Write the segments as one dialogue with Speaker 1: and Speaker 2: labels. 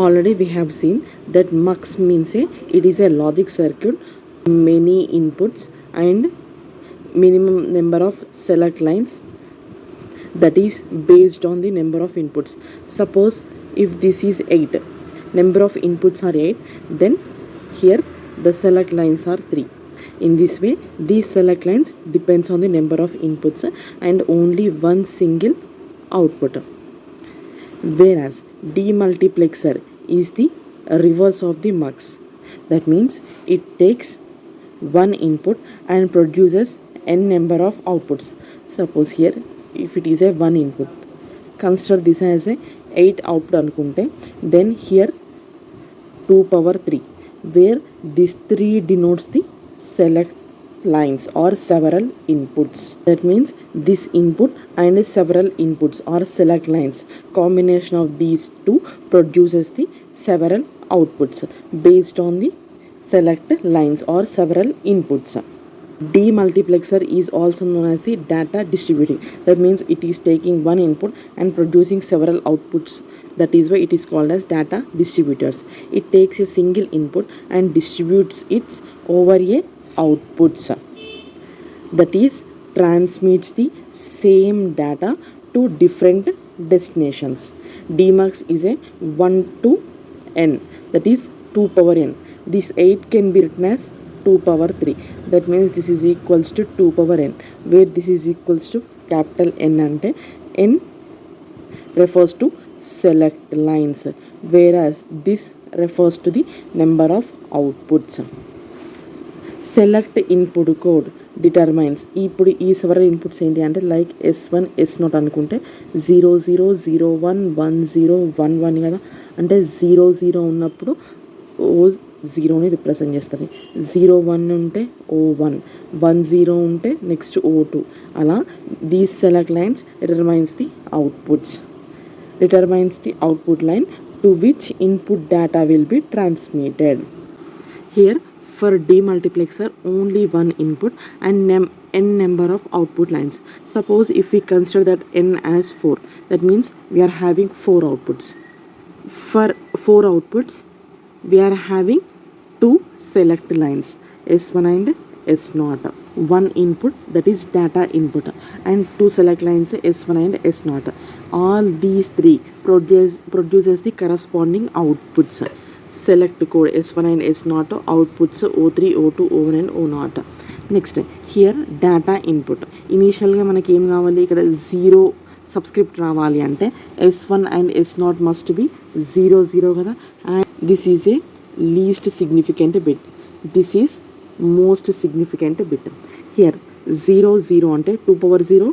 Speaker 1: Already we have seen that mux means it is a logic circuit, many inputs and minimum number of select lines that is based on the number of inputs. Suppose if this is 8, number of inputs are 8, then here the select lines are 3. In this way, these select lines depends on the number of inputs and only one single output. Whereas demultiplexer is the reverse of the mux. That means it takes one input and produces n number of outputs. Suppose here if it is a one input, consider this as a 8 output anukunte, then here 2 power 3, where this 3 denotes the select lines or several inputs. That means this input and several inputs or select lines, combination of these two produces the several outputs based on the select lines or several inputs. Demultiplexer is also known as the data distributing. That means it is taking one input and producing several outputs. That is why it is called as data distributors. It takes a single input and distributes it over a outputs. That is transmits the same data to different destinations. Dmux is a 1 to n, that is 2 power n. This 8 can be written as 2 power 3. That means this is equals to 2 power n, where this is equals to capital N ante n refers to select lines, whereas this refers to the number of outputs. Select input code determines ఇప్పుడు ఈ several inputs ఏంటి అంటే like S1 S0 అనుకుంటే 00011011 కదా, అంటే 00 ఉన్నప్పుడు O0ని represent చేస్తుంది, 01 ఉంటే O1, 10 ఉంటే నెక్స్ట్ O2. అలా these select lines determines the output line to which input data will be transmitted. Here for demultiplexer only one input and n number of output lines. Suppose if we consider that n as 4, that means we are having 4 outputs. For 4 outputs we are having 2 select lines, S1 and S0. One input, that is data input, and 2 select lines, S1 and S0. All these 3 produces the corresponding outputs. Select code S1 and S0, outputs O3, O2, O1 and O0. Next here data input. ఇనీషియల్గా మనకి ఏం కావాలి, ఇక్కడ 0 subscript రావాలి అంటే S1 and S0 must be 00 కదా, and this is a least significant bit, this is most significant bit. Here 00 అంటే 2 power 0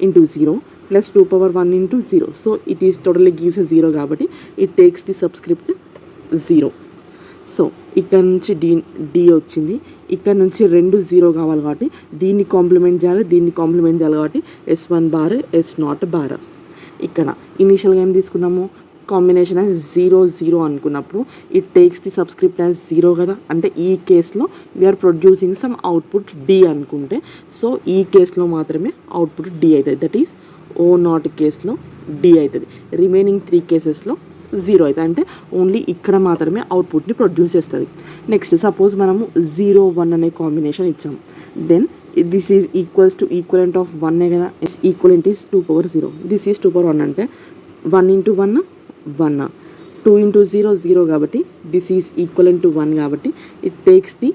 Speaker 1: into 0 plus 2 power 1 into 0. So it is totally gives a 0 కాబట్టి it takes the subscript 0. So ఇక్కడ నుంచి D వచ్చింది, ఇక్కడ నుంచి 2 0 కావాలి కాబట్టి దీన్ని కాంప్లిమెంట్ చేయాలి కాబట్టి S1 బార్ S0 బార్. ఇక్కడ ఇనీషియల్గా ఏం తీసుకున్నాము, కాంబినేషన్ యాజ్ 00 అనుకున్నప్పుడు it takes the subscript as 0 కదా, అంటే ఈ కేసులో we are producing some output D అనుకుంటే, సో ఈ కేసులో మాత్రమే అవుట్పుట్ డి అవుతుంది. దట్ ఈస్ O0 కేసులో డి అవుతుంది, రిమైనింగ్ 3 కేసెస్లో 0 అవుతుంది, అంటే ఓన్లీ ఇక్కడ మాత్రమే అవుట్పుట్ని ప్రొడ్యూస్ చేస్తుంది. నెక్స్ట్ సపోజ్ మనము 0 1 అనే కాంబినేషన్ ఇచ్చాము, then this is equals to equivalent of 1 కదా, equivalent is 2 power 0, this is 2 power 1 అంటే 1 into 1 1, 2 into 0 0 కాబట్టి దిస్ ఈజ్ ఈక్వలెంట్ టు 1 కాబట్టి it takes the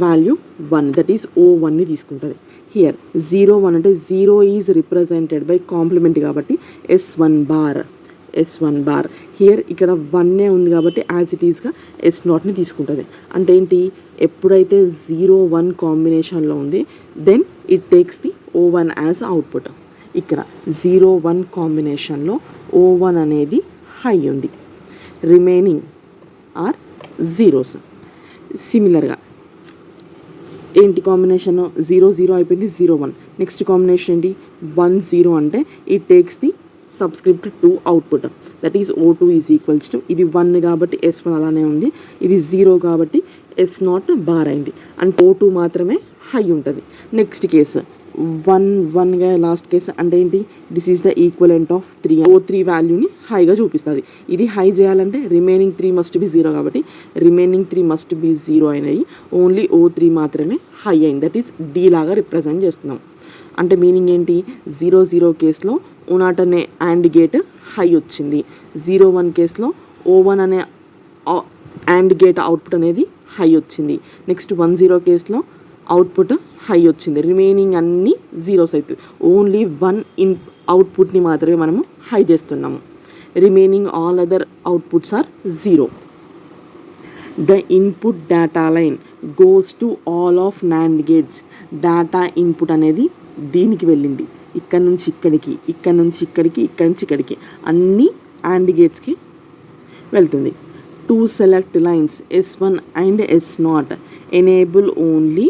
Speaker 1: value 1, that is O1ని తీసుకుంటుంది. హియర్ 01 అంటే 0 ఈజ్ రిప్రజెంటెడ్ బై కాంప్లిమెంట్ కాబట్టి S1 bar. Here ఇక్కడ 1 ఉంది కాబట్టి యాజ్ ఇట్ ఈస్గా S0ని తీసుకుంటుంది. అంటే ఏంటి, ఎప్పుడైతే 0 1 కాంబినేషన్లో ఉంది then it takes the O1 as output. ఇక్కడ 0 1 కాంబినేషన్లో O1 అనేది హై ఉంది, రిమైనింగ్ ఆర్ జీరోస్. సిమిలర్గా ఏంటి కాంబినేషన్, 0 0 అయిపోయింది, 0 1. నెక్స్ట్ కాంబినేషన్ ఏంటి, 1 0 అంటే it takes the subscript 2 output, that is O2 is equals to, ఇది 1 కాబట్టి S1 అలానే ఉంది, ఇది 0 కాబట్టి S0 బార్ అయింది, అండ్ O2 మాత్రమే హై ఉంటుంది. నెక్స్ట్ కేసు 1గా లాస్ట్ కేస్ అంటే ఏంటి, this is the equivalent of 3. O3 వాల్యూని హైగా చూపిస్తుంది. ఇది హై చేయాలంటే రిమైనింగ్ 3 మస్ట్ బి 0 కాబట్టి రిమైనింగ్ 3 మస్ట్ బి 0 అయినాయి. ఓన్లీ O3 మాత్రమే హై అయింది. దట్ ఈస్ D లాగా రిప్రజెంట్ చేస్తున్నాం. అంటే మీనింగ్ ఏంటి, 0 కేసులో O0 అనే AND గేట్ హై వచ్చింది. 01 కేసులో O1 అనే AND గేట్ అవుట్పుట్ అనేది హై వచ్చింది. నెక్స్ట్ 10 కేసులో అవుట్పుట్ హై వచ్చింది. రిమైనింగ్ అన్ని జీరోస్ అవుతుంది. ఓన్లీ 1 అవుట్పుట్ని మాత్రమే మనము హై చేస్తున్నాము. Remaining all other outputs are 0. The input data line goes to all of NAND gates. Data input అనేది దీనికి వెళ్ళింది, ఇక్కడ నుంచి ఇక్కడికి, ఇక్కడ నుంచి ఇక్కడికి, ఇక్కడ నుంచి ఇక్కడికి, అన్ని AND గేట్స్కి వెళ్తుంది. To select lines S1 and S0 enable only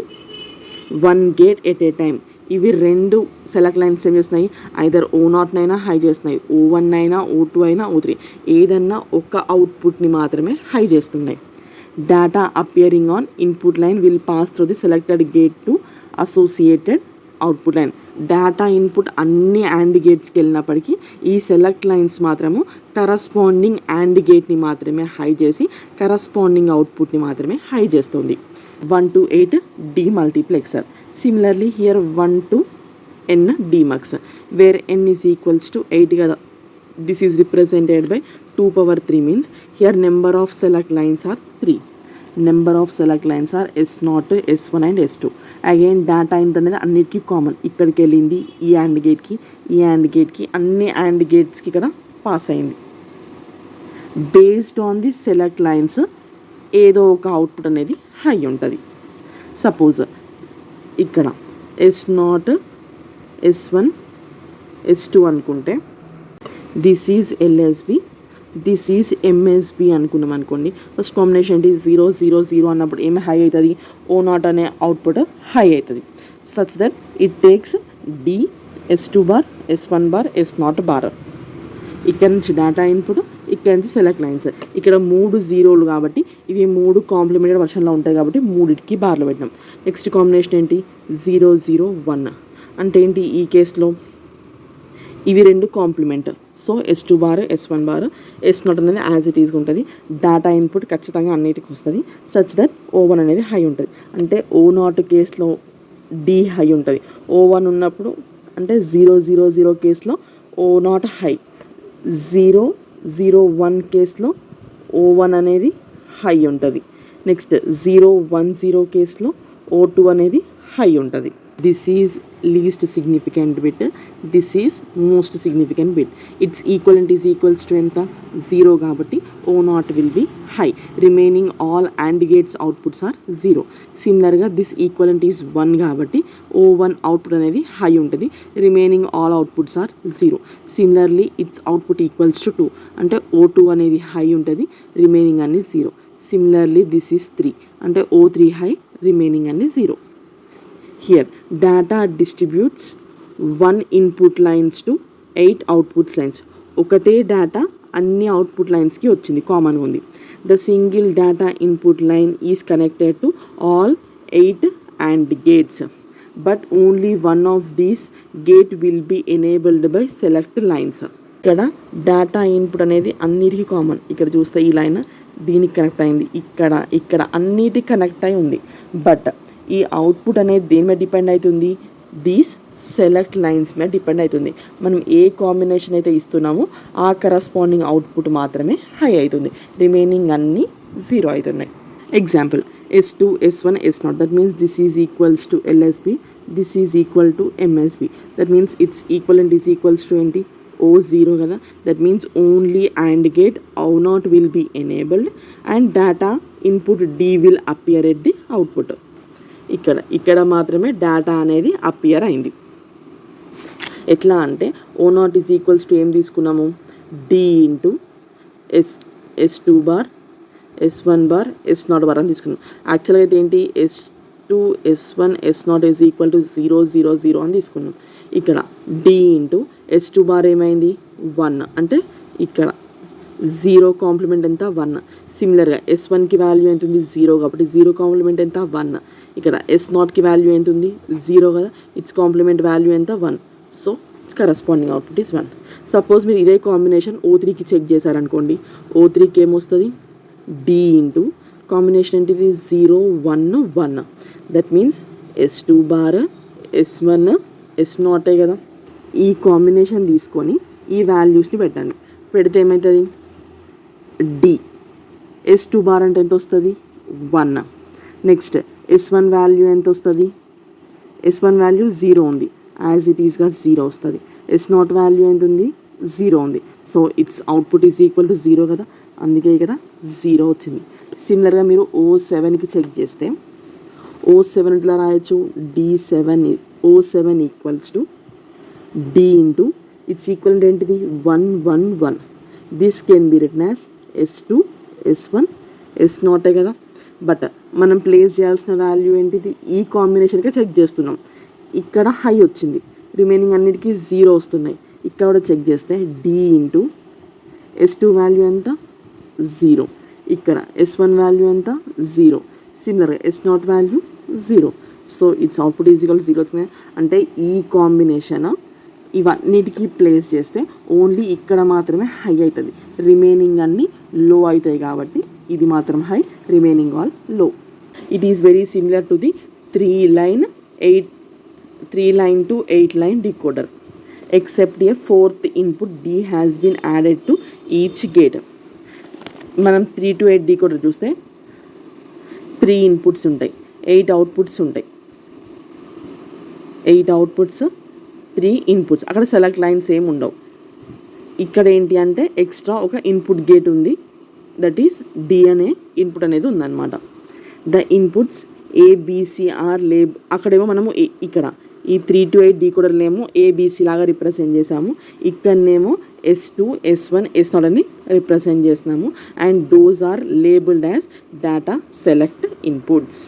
Speaker 1: 1 gate at a time. ఇవి 2 సెలెక్ట్ లైన్స్ ఏం చేస్తున్నాయి, ఐదర్ O0 అయినా హై చేస్తున్నాయి, O1 అయినా, O2 అయినా, O3 ఏదన్నా ఒక అవుట్పుట్ని మాత్రమే హై చేస్తున్నాయి. Data appearing on input line will pass through the selected gate to associated output line. Data input అన్ని AND గేట్స్కి వెళ్ళినప్పటికీ ఈ సెలెక్ట్ లైన్స్ మాత్రము కరస్పాండింగ్ AND గేట్ని మాత్రమే హై చేసి కరస్పాండింగ్ అవుట్పుట్ని మాత్రమే హై చేస్తుంది. 1 to 8 demultiplexer. Similarly here 1 to n demux, where n is equals to 8 kada. This is represented by 2 power 3 means here number of select lines are 3. Number of select lines are S0, S1 and S2. Again data input అనేది అన్నిటికీ common. ఇక్కడికి వెళ్ళింది ఈ AND గేట్కి, ఈ AND గేట్కి, అన్ని AND గేట్స్కి ఇక్కడ pass అయింది. Based on the select lines ఏదో ఒక అవుట్పుట్ అనేది హై ఉంటుంది. సపోజ్ ఇక్కడ S0, S1, S2 అనుకుంటే this is LSB, this is MSB అనుకున్నాం అనుకోండి. ఫస్ట్ కాంబినేషన్ ఏంటి, 0 0 0 అన్నప్పుడు ఏమి హై అవుతుంది, O0 అనే అవుట్పుట్ హై అవుతుంది. Such that it takes D, S2 bar, S1 bar, S0 bar. ఇక్కడ నుంచి డేటా ఇన్పుట్, ఇక్కడ నుంచి సెలెక్ట్ లైన్స్. ఇక్కడ 3 జీరోలు కాబట్టి ఇవి 3 కాంప్లిమెంటెడ్ వర్షన్లో ఉంటాయి కాబట్టి 3కి బార్లు పెట్టినాం. నెక్స్ట్ కాంబినేషన్ ఏంటి, 0 0 1 అంటే ఏంటి, ఈ కేసులో ఇవి 2 complement. So S2 bar, S1 bar, S0 అనేది యాజ్ ఇట్ ఈజ్గా ఉంటుంది. డేటా ఇన్పుట్ ఖచ్చితంగా అన్నిటికి వస్తుంది. సచ్ దట్ O1 అనేది హై ఉంటుంది. అంటే O0 కేసులో D హై ఉంటుంది. O1 ఉన్నప్పుడు అంటే 0 0 0 కేసులో O0 హై, 0 0 1 కేసులో O1 అనేది హై ఉంటుంది. నెక్స్ట్ 0 1 0 కేసులో O2 అనేది హై ఉంటుంది. This is least significant bit, this is most significant bit. Its equivalent is equals to ఎంత, 0 కాబట్టి O0 will be high. Remaining all AND gates outputs are 0. సిమిలర్గా this equivalent is 1 కాబట్టి O1 output అనేది high ఉంటుంది. Remaining all outputs are 0. Similarly its output equals to 2 అంటే O2 అనేది high ఉంటుంది, remaining అన్ని 0. సిమిలర్లీ దిస్ ఈజ్ 3 అంటే O3 high, remaining అన్ని 0. Here data distributes 1 input lines to 8 output lines. ఒకటే డేటా అన్ని అవుట్పుట్ లైన్స్కి వచ్చింది, కామన్గా ఉంది. The single data input line is connected to all 8 AND gates, but only 1 of these gate will be enabled by select lines. ఇక్కడ data input అనేది అన్నిటికీ common. ఇక్కడ చూస్తే ఈ లైన్ దీనికి కనెక్ట్ అయింది, ఇక్కడ ఇక్కడ అన్నిటికి కనెక్ట్ అయి ఉంది. బట్ ఈ అవుట్పుట్ అనేది దేని మీద డిపెండ్ అవుతుంది, దీస్ సెలెక్ట్ లైన్స్ మీద డిపెండ్ అవుతుంది. మనం ఏ కాంబినేషన్ అయితే ఇస్తున్నామో ఆ కరస్పాండింగ్ అవుట్పుట్ మాత్రమే హై అవుతుంది, రిమైనింగ్ అన్నీ 0 అవుతున్నాయి. Example S2, S1, S0. That means this is equals to LSB, this is equal to MSB. That means it's equivalent is equals to ఏంటి, O0 కదా. That means only AND gate O0 will B enabled and data input D will appear at the output. ఇక్కడ మాత్రమే data అనేది appear అయింది. ఎట్లా అంటే O0 is equals to ఏం తీసుకున్నాము, D into S2 bar, S1 bar, S0 bar అని తీసుకున్నాం. యాక్చువల్గా అయితే ఏంటి, S2, S1, S0 is equal to 0 0 0 అని తీసుకున్నాం. ఇక్కడ D ఇంటూ S2 బార్ ఏమైంది, 1 అంటే ఇక్కడ 0 కాంప్లిమెంట్ ఎంత, 1. సిమిలర్గా S1కి వాల్యూ ఎంత ఉంది, 0 కాబట్టి 0 కాంప్లిమెంట్ ఎంత, 1. ఇక్కడ ఎస్ నాట్కి వాల్యూ ఎంత ఉంది 0 కదా, ఇట్స్ కాంప్లిమెంట్ వాల్యూ ఎంత 1. So it's corresponding output is 1. Suppose మీరు ఇదే కాంబినేషన్ O3కి చెక్ చేశారనుకోండి, O3కి ఏమొస్తుంది D ఇంటూ కాంబినేషన్ ఏంటిది 0 1 1. That means S2 bar S1 S0 కదా. ఈ కాంబినేషన్ తీసుకొని ఈ వాల్యూస్ని పెట్టండి, పెడితే ఏమవుతుంది D S2 బార్ అంటే ఎంత వస్తుంది 1. నెక్స్ట్ S1 వాల్యూ ఎంత వస్తుంది, S1 వాల్యూ 0 ఉంది, యాజ్ ఇట్ ఈస్గా 0 వస్తుంది. S0 వాల్యూ ఎంత ఉంది 0 ఉంది. So it's output is equal to 0 కదా, అందుకే ఇక్కడ 0 వచ్చింది. సిమిలర్గా మీరు O7కి చెక్ చేస్తే O7 ఇట్లా రాయొచ్చు O7 equals to D into its equal ఏంటిది 1 1 1. This can be written as S2 S1 S0 కదా. బట్ మనం ప్లేస్ చేయాల్సిన వాల్యూ ఏంటిది, ఈ కాంబినేషన్కే చెక్ చేస్తున్నాం. ఇక్కడ హై వచ్చింది, రిమైనింగ్ అన్నిటికీ 0 వస్తున్నాయి. ఇక్కడ కూడా చెక్ చేస్తే D ఇంటూ S2 వాల్యూ ఎంత 0, ఇక్కడ S1 వాల్యూ ఎంత 0, సిమిలర్గా S0 value 0. So it's output is equal 0 వచ్చింది. అంటే ఈ కాంబినేషన్ ఇవన్నిటికీ ప్లేస్ చేస్తే ఓన్లీ ఇక్కడ మాత్రమే హై అవుతుంది, రిమైనింగ్ అన్నీ లో అవుతాయి. కాబట్టి ఇది మాత్రం హై, రిమైనింగ్ ఆల్ లో. It is very similar to the 3 line to 8 line decoder, except a fourth input D has been added to each gate. మనం 3 to 8 decoder చూస్తే 3 ఇన్పుట్స్ ఉంటాయి, 8 అవుట్పుట్స్ ఉంటాయి. 8 అవుట్పుట్స్ 3 ఇన్పుట్స్. అక్కడ సెలెక్ట్ లైన్స్ ఏమి ఉండవు. ఇక్కడ ఏంటి అంటే ఎక్స్ట్రా ఒక ఇన్పుట్ గేట్ ఉంది, దట్ ఈస్ D అనే ఇన్పుట్ అనేది ఉందన్నమాట. ద ఇన్పుట్స్ ABCR లేబ్, అక్కడేమో మనము ఇక్కడ ఈ 3 to 8 డీకోడర్లేమో ABC లాగా రిప్రజెంట్ చేసాము, ఇక్కడనేమో S2 S1 S0 అని రిప్రజెంట్ చేస్తున్నాము. And those are labelled as data select inputs.